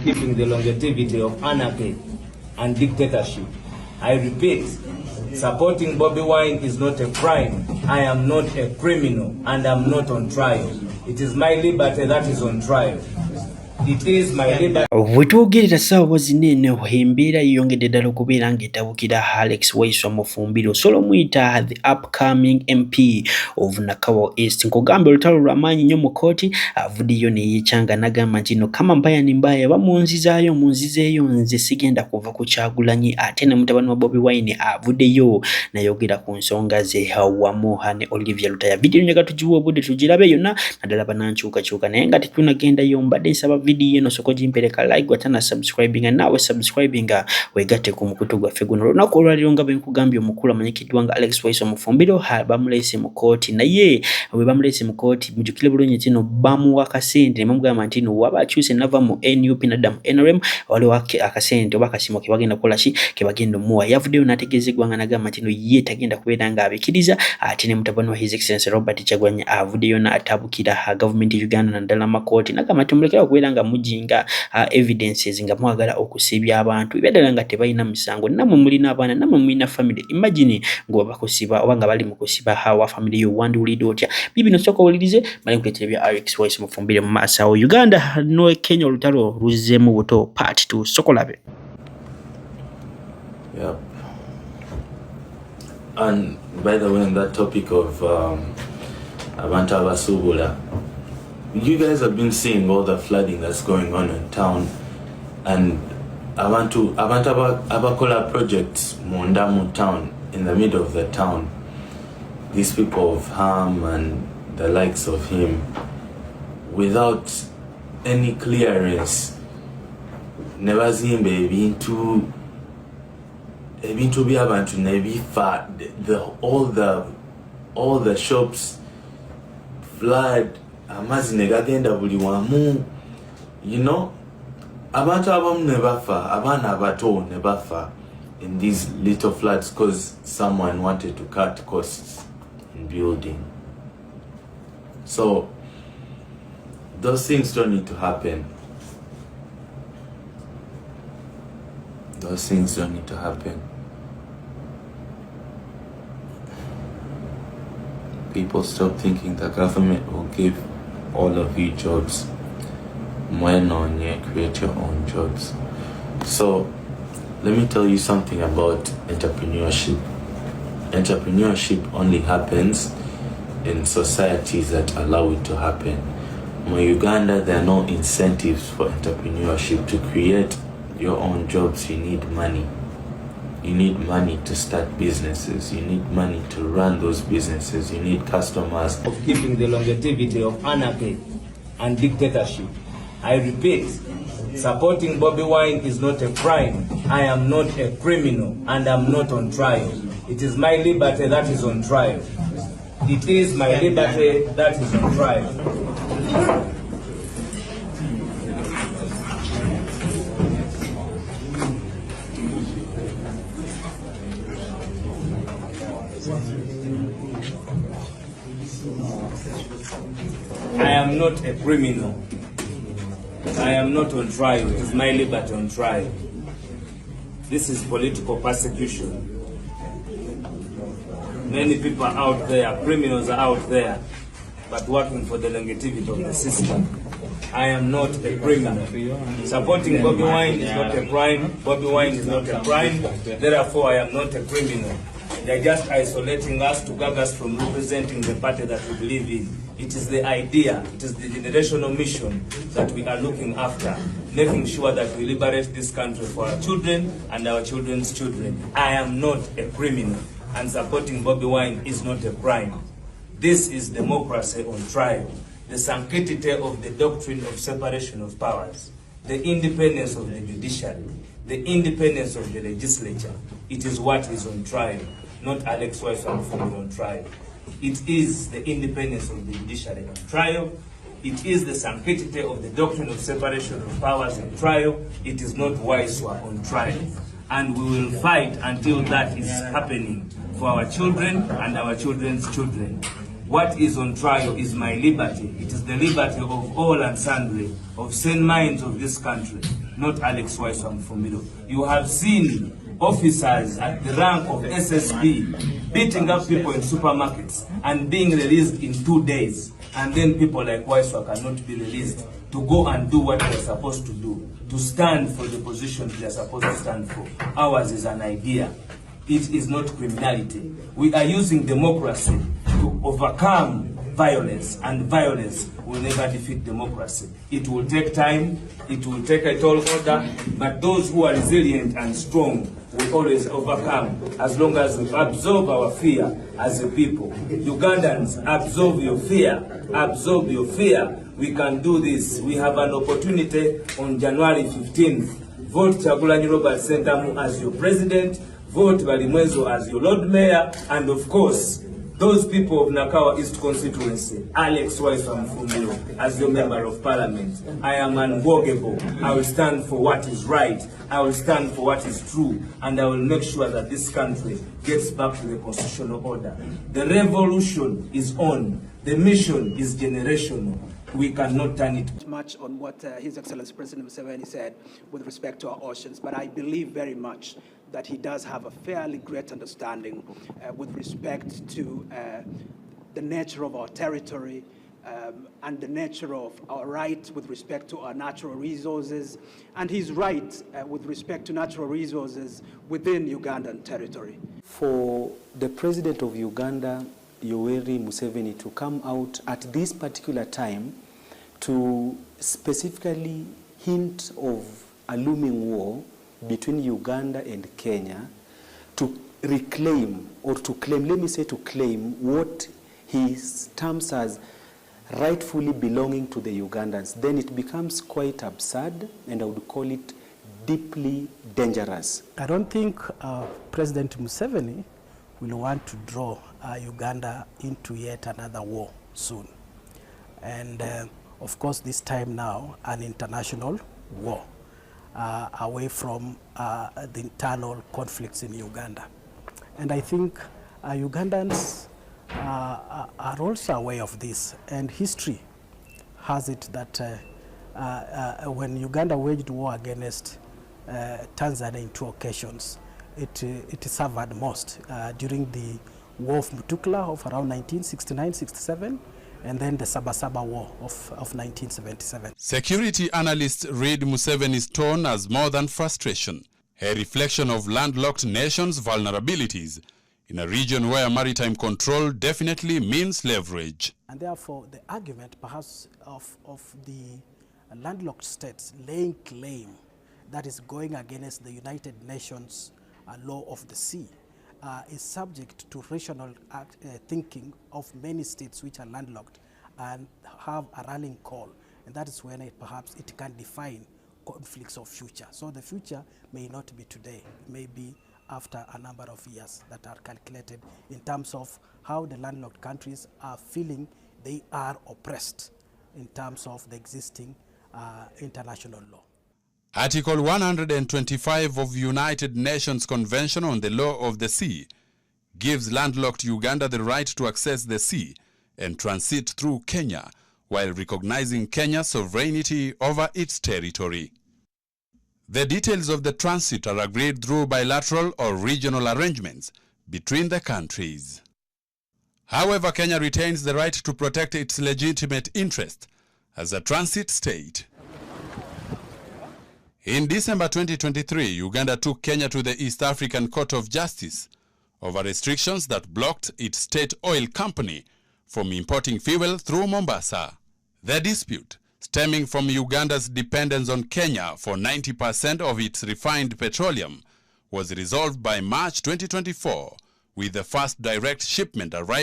keeping the longevity of anarchy and dictatorship. I repeat, supporting Bobi Wine is not a crime. I am not a criminal and I'm not on trial. It is my liberty that is on trial. It is my liberty. Wetwogerera ssaawa zinene embeera yeyongedde ddala okubeera ng'etabukira Alex Waiswa Mufumbiro solo muyita the upcoming MP of Nakawa East. Nkugambye olutalo lw'amaanyi nnyo mu kooti avuddeyo ne yeekyanga n'agamba nti no kama mbaya ni mbaya bamunzizaayo munzizeeyo nze sigenda kuva ku Kyagulanyi. Ate ne mutabani wa Bobi Wine avuddeyo nayogera ku nsonga ze wamu ne Olivia Lutaya. Vidiyo njagala tugiwa obudde tugirabe yonna naddala banankyukakyuka naye nga tetunagendayo mbadde nsaba vidiyo eno soko gimpereka like watana subscribing and nawe subscribing wegatte ku mukutu gwaffe guno lunaku olwaliro nga bwe nkugambye omukulu amanyikiddwa nga Alex Waiswa Mufumbiro bamulese mu kooti naye bwe bamulese mu kooti mujjukire bulungi kino bamuwa akasente ne bamugamba nti no waba akyuse nava mu NUP naddamu NRM waliwo akasente oba akasimo ke bagenda kukola ki ke bagenda omuwa. Yavuddeyo n'ategeezebwa nga n'agamba nti no ye tagenda kubeera ng'abikiriza. Ate ne mutabani wa His Excellency Robert Kyagulanyi avuddeyo n'atabukira Government Uganda naddala makooti n'agamba nti mulekera okubeera nga mujinga evidences nga mwagala okusibya abantu ebyadala nga tebalina misango namwe mulina abaana namwe mulina family. Imagine ngo bakusiba oba nga bali mu kusiba hawa family yo wandulidde otya bibino soko wulirize bali kuleetera bya Alex Waiswa Mufumbiro mu maaso Uganda no Kenya olutalo luzzemu buto part 2 soko labe. Yep. And by the way, on that topic of abantu abasubula, you guys have been seeing all the flooding that's going on in town, and abantu abakola projects Mondamu town, in the middle of the town. These people of harm and the likes of him, without any clearance, never seen ebintu byabantu nebifa, all the shops flood. Amazine gagenda buli wamu, you know, abantu abamu ne bafa, abaana abato ne bafa in these little floods because someone wanted to cut costs in building. So those things don't need to happen. Those things don't need to happen. People stop thinking the government will give all of you jobs. When on you create your own jobs. So let me tell you something about entrepreneurship. Entrepreneurship only happens in societies that allow it to happen. In Uganda, there are no incentives for entrepreneurship. To create your own jobs, you need money. You need money to start businesses. You need money to run those businesses. You need customers. Of keeping the longevity of anarchy and dictatorship. I repeat, supporting Bobi Wine is not a crime. I am not a criminal and I'm not on trial. It is my liberty that is on trial. It is my liberty that is on trial. I am not a criminal. I am not on trial. It is my liberty on trial. This is political persecution. Many people are out there, criminals are out there, but working for the longevity of the system. I am not a criminal. Supporting Bobi Wine is not a crime. Bobi Wine is not a crime. Therefore, I am not a criminal. They are just isolating us to gag us from representing the party that we believe in. It is the idea, it is the generational mission that we are looking after, making sure that we liberate this country for our children and our children's children. I am not a criminal, and supporting Bobi Wine is not a crime. This is democracy on trial, the sanctity of the doctrine of separation of powers, the independence of the judiciary, the independence of the legislature. It is what is on trial, not Alex Waiswa Mufumbiro on trial. It is the independence of the judiciary on trial. It is the sanctity of the doctrine of separation of powers on trial. It is not Waiswa on trial. And we will fight until that is happening for our children and our children's children. What is on trial is my liberty. It is the liberty of all and sundry, of sane minds of this country, not Alex Waiswa Mufumbiro. You have seen officers at the rank of SSB beating up people in supermarkets and being released in 2 days. And then people like Waiswa cannot be released to go and do what they're supposed to do, to stand for the position they're supposed to stand for. Ours is an idea. It is not criminality. We are using democracy to overcome violence, and violence will never defeat democracy. It will take time, it will take a tall order, but those who are resilient and strong will always overcome, as long as we absorb our fear as a people. Ugandans, absorb your fear, absorb your fear. We can do this. We have an opportunity on January 15th. Vote Kyagulanyi Robert Sentamu as your president, vote Balimwezo as your Lord Mayor, and of course, those people of Nakawa East constituency, Alex Waiswa Mufumbiro as your member of parliament. I am unwalkable. I will stand for what is right. I will stand for what is true, and I will make sure that this country gets back to the constitutional order. The revolution is on. The mission is generational. We cannot turn it. Much on what His Excellency President Museveni said with respect to our oceans, but I believe very much that he does have a fairly great understanding with respect to the nature of our territory and the nature of our right with respect to our natural resources, and he's right with respect to natural resources within Ugandan territory. For the President of Uganda, Yoweri Museveni, to come out at this particular time to specifically hint of a looming war between Uganda and Kenya, to reclaim, or to claim, let me say to claim, what he terms as rightfully belonging to the Ugandans, then it becomes quite absurd, and I would call it deeply dangerous. I don't think President Museveni will want to draw Uganda into yet another war soon. And of course, this time now, an international war away from the internal conflicts in Uganda. And I think Ugandans are also aware of this, and history has it that when Uganda waged war against Tanzania in 2 occasions, it suffered most during the War of Mutukula of around 1969-67, and then the Sabasaba War of 1977. Security analysts read Museveni's tone as more than frustration, a reflection of landlocked nations' vulnerabilities in a region where maritime control definitely means leverage. And therefore, the argument perhaps of the landlocked states laying claim that is going against the United Nations law of the sea is subject to rational thinking of many states which are landlocked and have a rallying call, and that is when perhaps it can define conflicts of future. So the future may not be today, it may be after a number of years that are calculated in terms of how the landlocked countries are feeling they are oppressed in terms of the existing international law. Article 125 of United Nations Convention on the Law of the Sea gives landlocked Uganda the right to access the sea and transit through Kenya, while recognizing Kenya's sovereignty over its territory. The details of the transit are agreed through bilateral or regional arrangements between the countries. However, Kenya retains the right to protect its legitimate interest as a transit state. In December 2023, Uganda took Kenya to the East African Court of Justice over restrictions that blocked its state oil company from importing fuel through Mombasa. The dispute, stemming from Uganda's dependence on Kenya for 90% of its refined petroleum, was resolved by March 2024, with the first direct shipment arriving